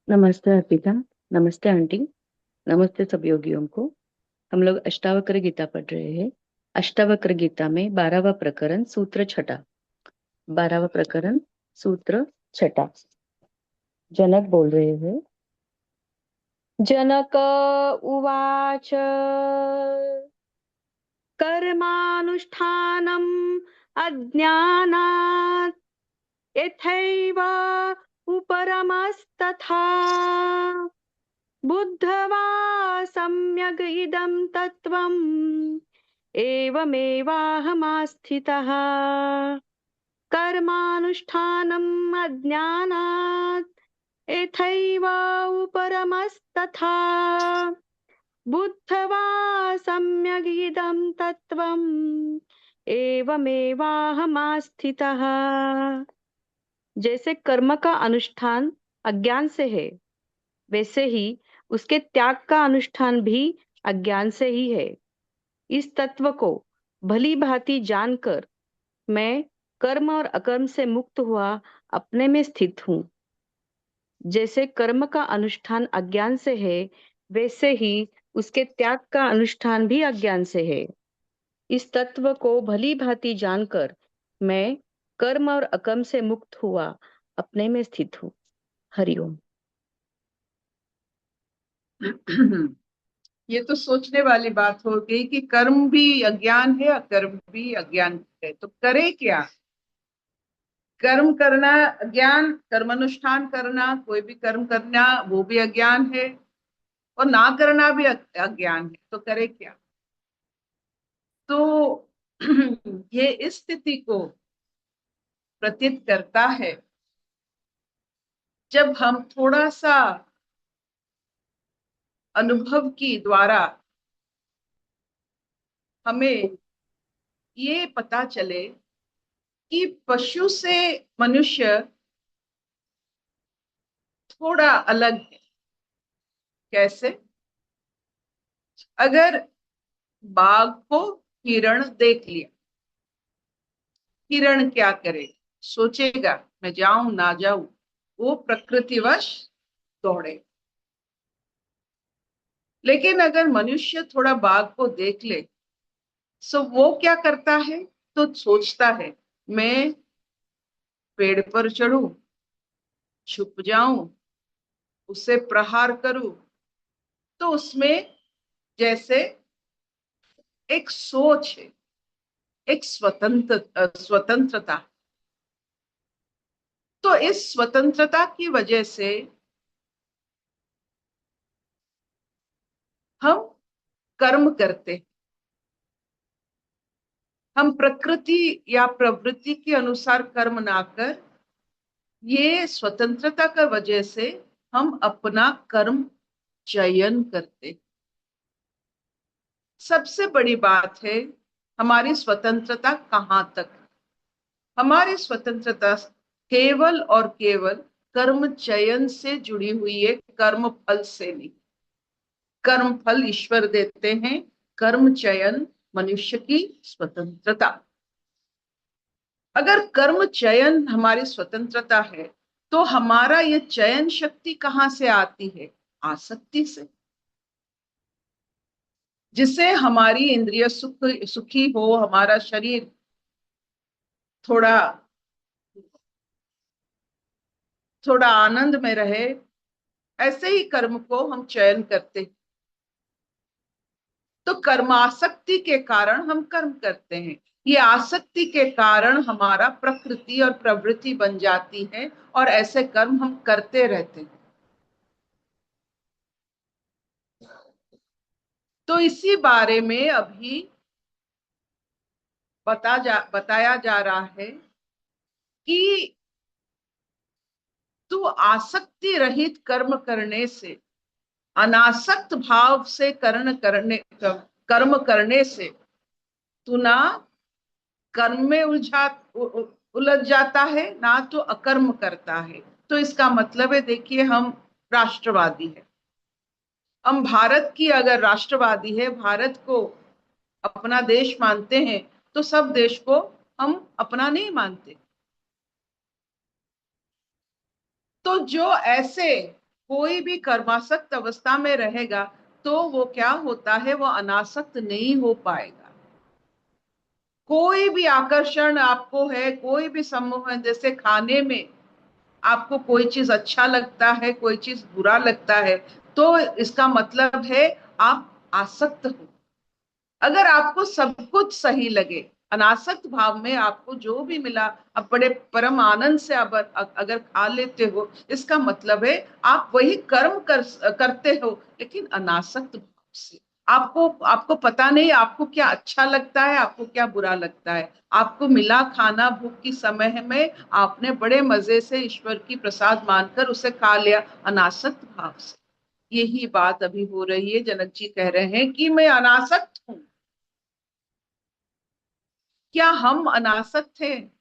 नमस्ते अर्पिता। नमस्ते आंटी। नमस्ते सब योगियों को। हम लोग अष्टावक्र गीता पढ़ रहे हैं। अष्टावक्र गीता में 12वां प्रकरण सूत्र छठा। 12वां प्रकरण सूत्र छठा। जनक बोल रहे हैं। जनक उवाच कर्मानुष्ठानम् अज्ञानात् यथैव उपरमस्तथा बुद्धवा सम्यग् इदं तत्त्वम् एवमेवाहमास्थितः कर्मानुष्ठानम् अज्ञानात् यथैव उपरमस्तथा बुद्धवा सम्यग् इदं तत्त्वम् एवमेवाहमास्थितः। जैसे कर्म का अनुष्ठान अज्ञान से है, वैसे ही उसके त्याग का अनुष्ठान भी अज्ञान से ही है। इस तत्व को भली भांति जानकर मैं कर्म और अकर्म से मुक्त हुआ अपने में स्थित हूँ। जैसे कर्म का अनुष्ठान अज्ञान से है, वैसे ही उसके त्याग का अनुष्ठान भी अज्ञान से है। इस तत्व को भली भांति जानकर मैं कर्म और अकर्म से मुक्त हुआ अपने में स्थित हूँ। हरिओम। ये तो सोचने वाली बात हो गई कि कर्म भी अज्ञान है, अकर्म भी अज्ञान है, तो करे क्या? कर्म करना अज्ञान, कर्मानुष्ठान करना, कोई भी कर्म करना वो भी अज्ञान है, और ना करना भी अज्ञान है, तो करे क्या? तो ये इस स्थिति को प्रतीत करता है जब हम थोड़ा सा अनुभव की द्वारा हमें ये पता चले कि पशु से मनुष्य थोड़ा अलग है। कैसे? अगर बाघ को हिरण देख लिया, हिरण क्या करेगा? सोचेगा मैं जाऊं ना जाऊं, वो प्रकृतिवश दौड़े। लेकिन अगर मनुष्य थोड़ा बाघ को देख ले, सो वो क्या करता है? तो सोचता है मैं पेड़ पर चढ़ूं, छुप जाऊं, उसे प्रहार करूं। तो उसमें जैसे एक सोच है, एक स्वतंत्रता। तो इस स्वतंत्रता की वजह से हम कर्म करते हैं। हम प्रकृति या प्रवृत्ति के अनुसार कर्म ना कर, ये स्वतंत्रता का वजह से हम अपना कर्म चयन करते हैं। सबसे बड़ी बात है हमारी स्वतंत्रता कहाँ तक? हमारी स्वतंत्रता केवल और केवल कर्म चयन से जुड़ी हुई है, कर्म फल से नहीं। कर्म फल ईश्वर देते हैं, कर्म चयन मनुष्य की स्वतंत्रता। अगर कर्म चयन हमारी स्वतंत्रता है, तो हमारा ये चयन शक्ति कहाँ से आती है? आसक्ति से। जिससे हमारी इंद्रिय सुखी हो, हमारा शरीर थोड़ा थोड़ा आनंद में रहे, ऐसे ही कर्म को हम चयन करते हैं। तो कर्मासक्ति के कारण हम कर्म करते हैं। ये आसक्ति के कारण हमारा प्रकृति और प्रवृत्ति बन जाती है, और ऐसे कर्म हम करते रहते हैं। तो इसी बारे में अभी बताया जा रहा है कि तू आसक्ति रहित कर्म करने से, अनासक्त भाव से कर्म करने से तू ना कर्म में उलझ जाता है, ना तो अकर्म करता है। तो इसका मतलब है, देखिए हम राष्ट्रवादी है, हम भारत की अगर राष्ट्रवादी है, भारत को अपना देश मानते हैं, तो सब देश को हम अपना नहीं मानते। तो जो ऐसे कोई भी कर्मासक्त अवस्था में रहेगा तो वो क्या होता है, वो अनासक्त नहीं हो पाएगा। कोई भी आकर्षण आपको है, कोई भी समूह है, जैसे खाने में आपको कोई चीज अच्छा लगता है, कोई चीज बुरा लगता है, तो इसका मतलब है आप आसक्त हो। अगर आपको सब कुछ सही लगे, अनासक्त भाव में आपको जो भी मिला आप बड़े परम आनंद से अगर खा लेते हो, इसका मतलब है आप वही कर्म करते हो, लेकिन अनासक्त भाव से। आपको आपको पता नहीं आपको क्या अच्छा लगता है, आपको क्या बुरा लगता है। आपको मिला खाना भूख की समय में, आपने बड़े मजे से ईश्वर की प्रसाद मानकर उसे खा लिया अनासक्त भाव से। यही बात अभी हो रही है। जनक जी कह रहे हैं कि मैं अनासक्त हूं। क्या हम अनासक्त हैं?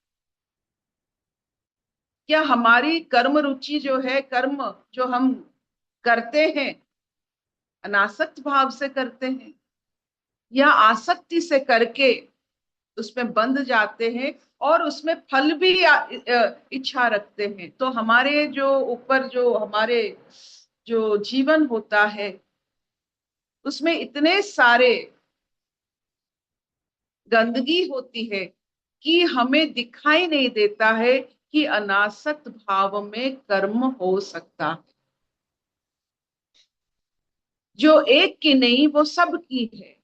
क्या हमारी कर्म रुचि जो है, कर्म जो हम करते हैं, अनासक्त भाव से करते हैं या आसक्ति से करके उसमें बंध जाते हैं और उसमें फल भी इच्छा रखते हैं? तो हमारे जो ऊपर जो हमारे जो जीवन होता है, उसमें इतने सारे गंदगी होती है कि हमें दिखाई नहीं देता है कि अनासक्त भाव में कर्म हो सकता है। जो एक की नहीं वो सब की है,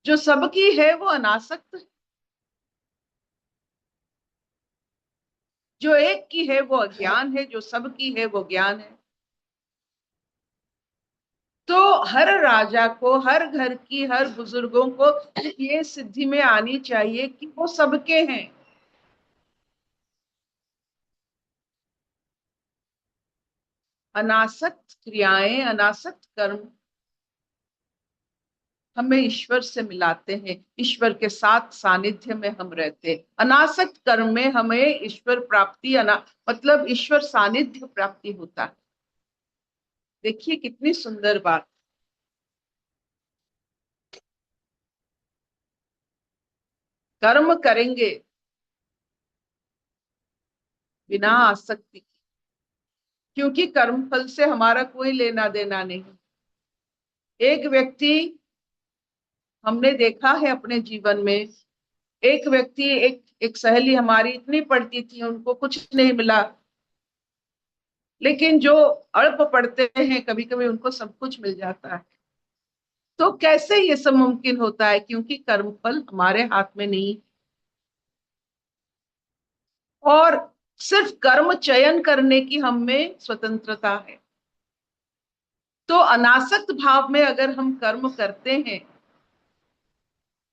जो सबकी है वो अनासक्त है, जो एक की है वो अज्ञान है, जो सबकी है वो ज्ञान है। तो हर राजा को, हर घर की हर बुजुर्गों को ये सिद्धि में आनी चाहिए कि वो सबके हैं। अनासक्त क्रियाएं, अनासक्त कर्म हमें ईश्वर से मिलाते हैं, ईश्वर के साथ सानिध्य में हम रहते हैं। अनासक्त कर्म में हमें ईश्वर प्राप्ति मतलब ईश्वर सानिध्य प्राप्ति होता है। देखिए कितनी सुंदर बात। कर्म करेंगे बिना आसक्ति के, क्योंकि कर्म फल से हमारा कोई लेना देना नहीं। एक व्यक्ति, हमने देखा है अपने जीवन में, एक व्यक्ति, एक एक सहेली हमारी इतनी पढ़ती थी, उनको कुछ नहीं मिला, लेकिन जो अल्प पढ़ते हैं कभी कभी उनको सब कुछ मिल जाता है। तो कैसे ये सब मुमकिन होता है? क्योंकि कर्मफल हमारे हाथ में नहीं, और सिर्फ कर्म चयन करने की हम में स्वतंत्रता है। तो अनासक्त भाव में अगर हम कर्म करते हैं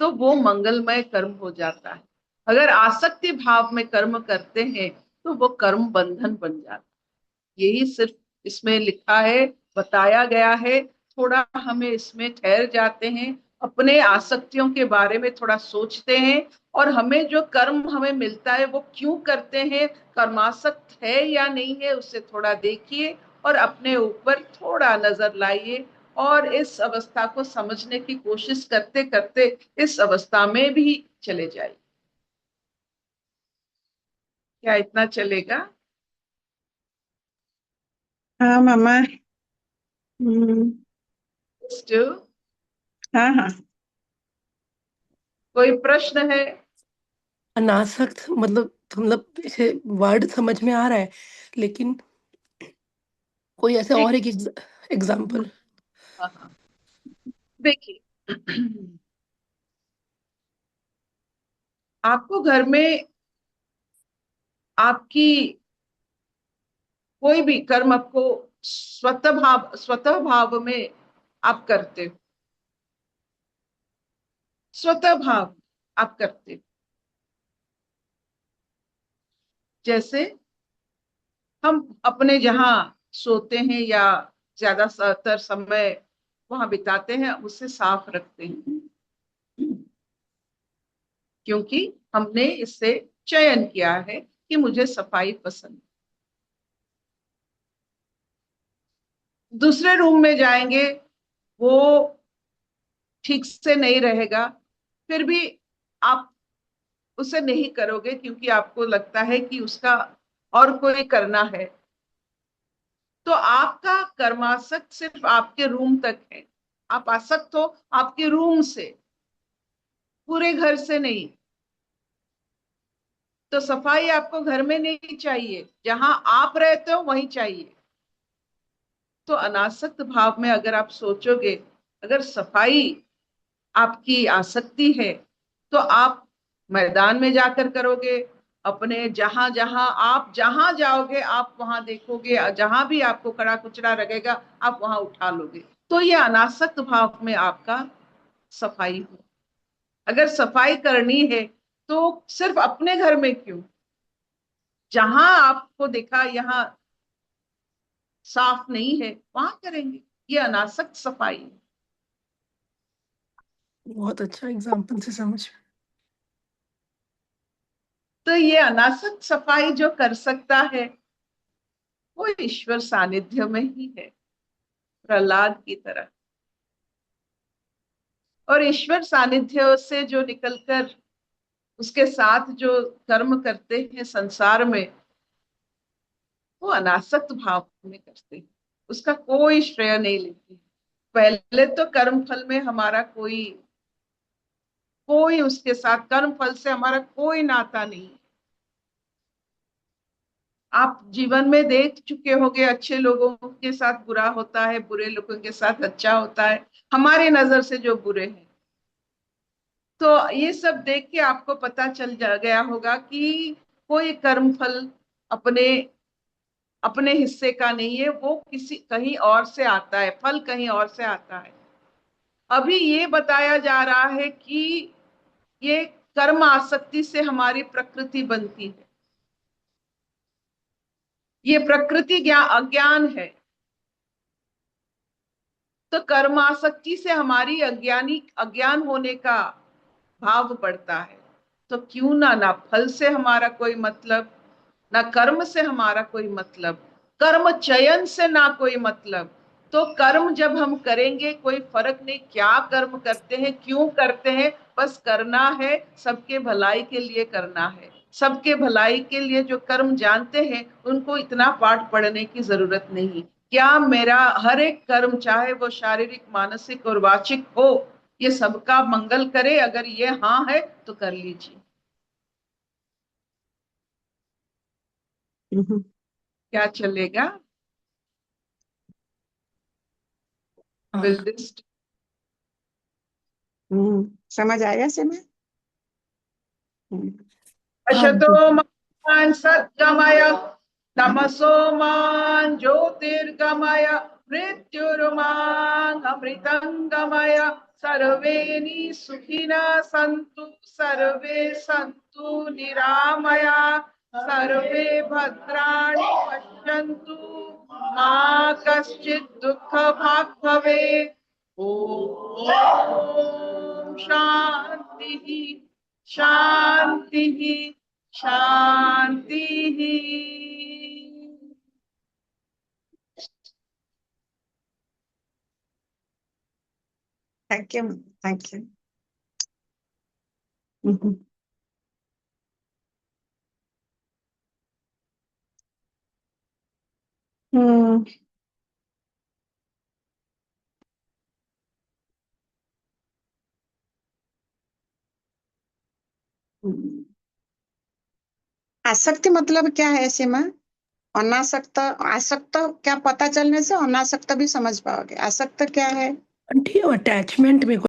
तो वो मंगलमय कर्म हो जाता है। अगर आसक्ति भाव में कर्म करते हैं तो वो कर्म बंधन बन जाता है। यही सिर्फ इसमें लिखा है, बताया गया है। थोड़ा हमें इसमें ठहर जाते हैं, अपने आसक्तियों के बारे में थोड़ा सोचते हैं, और हमें जो कर्म हमें मिलता है वो क्यों करते हैं, कर्मासक्त है या नहीं है, उससे थोड़ा देखिए और अपने ऊपर थोड़ा नजर लाइए, और इस अवस्था को समझने की कोशिश करते करते इस अवस्था में भी चले जाइए। क्या इतना चलेगा? हाँ मामा। हम्म। स्टू, हाँ हाँ। कोई प्रश्न है? अनासक्त मतलब इसे वर्ड समझ में आ रहा है, लेकिन कोई ऐसे एक, और एक एग्जाम्पल। हाँ हाँ, देखिए आपको घर में आपकी कोई भी कर्म आपको स्वतः भाव में आप करते हो, स्वतः भाव आप करते हो। जैसे हम अपने जहाँ सोते हैं या ज्यादातर समय वहां बिताते हैं, उसे साफ रखते हैं, क्योंकि हमने इससे चयन किया है कि मुझे सफाई पसंद। दूसरे रूम में जाएंगे, वो ठीक से नहीं रहेगा, फिर भी आप उसे नहीं करोगे क्योंकि आपको लगता है कि उसका और कोई करना है, तो आपका कर्मासक्त सिर्फ आपके रूम तक है। आप आसक्त हो आपके रूम से, पूरे घर से नहीं। तो सफाई आपको घर में नहीं चाहिए, जहां आप रहते हो वहीं चाहिए। तो अनासक्त भाव में अगर आप सोचोगे, अगर सफाई आपकी आसक्ति है, तो आप मैदान में जाकर करोगे, अपने जहां जहां आप जहां जाओगे आप वहां देखोगे, जहां भी आपको कड़ा कुचड़ा लगेगा आप वहां उठा लोगे। तो ये अनासक्त भाव में आपका सफाई हो। अगर सफाई करनी है तो सिर्फ अपने घर में क्यों, जहां आपको देखा यहाँ साफ नहीं है वहां करेंगे। ये अनासक्त सफाई है। बहुत अच्छा एग्जाम्पल से समझ। तो ये अनासक्त सफाई जो कर सकता है वो ईश्वर सानिध्य में ही है, प्रहलाद की तरह। और ईश्वर सानिध्य से जो निकलकर उसके साथ जो कर्म करते हैं संसार में, वो अनासक्त भाव में करते हैं, उसका कोई श्रेय नहीं लेते। पहले तो कर्म फल में हमारा कोई कोई उसके साथ कर्म फल से हमारा कोई नाता नहीं। आप जीवन में देख चुके होंगे, अच्छे लोगों के साथ बुरा होता है, बुरे लोगों के साथ अच्छा होता है, हमारी नजर से जो बुरे हैं। तो ये सब देख के आपको पता चल गया होगा कि कोई कर्म फल अपने अपने हिस्से का नहीं है, वो किसी कहीं और से आता है, फल कहीं और से आता है। अभी ये बताया जा रहा है कि ये कर्म आसक्ति से हमारी प्रकृति बनती है, ये प्रकृति अज्ञान है। तो कर्मासक्ति से हमारी अज्ञान होने का भाव बढ़ता है। तो क्यों ना फल से हमारा कोई मतलब, ना कर्म से हमारा कोई मतलब, कर्म चयन से ना कोई मतलब। तो कर्म जब हम करेंगे कोई फर्क नहीं क्या कर्म करते हैं, क्यों करते हैं, बस करना है, सबके भलाई के लिए करना है। सबके भलाई के लिए जो कर्म जानते हैं उनको इतना पाठ पढ़ने की जरूरत नहीं। क्या मेरा हर एक कर्म, चाहे वो शारीरिक मानसिक और वाचिक हो, ये सबका मंगल करे, अगर ये हाँ है तो कर लीजिए। क्या चलेगा? हाँ Will this समझ आया से मैं। हाँ अशतो मान सद्गमय, तमसो मान ज्योतिर्गमय, मृत्युर्मान अमृतंगमय। सर्वे सुखिनः सन्तु, सर्वे सन्तु निरामया, सर्वे भद्राणि पश्यन्तु, मा कश्चित् दुःखभाग् भवेत्। ओम शांति शांति शांति। Thank you, thank you. हम्म आसक्ति मतलब क्या है सीमा? अनासक्त, आसक्त क्या पता चलने से अनासक्त भी समझ पाओगे? आसक्त क्या है? ठीक, अटैचमेंट में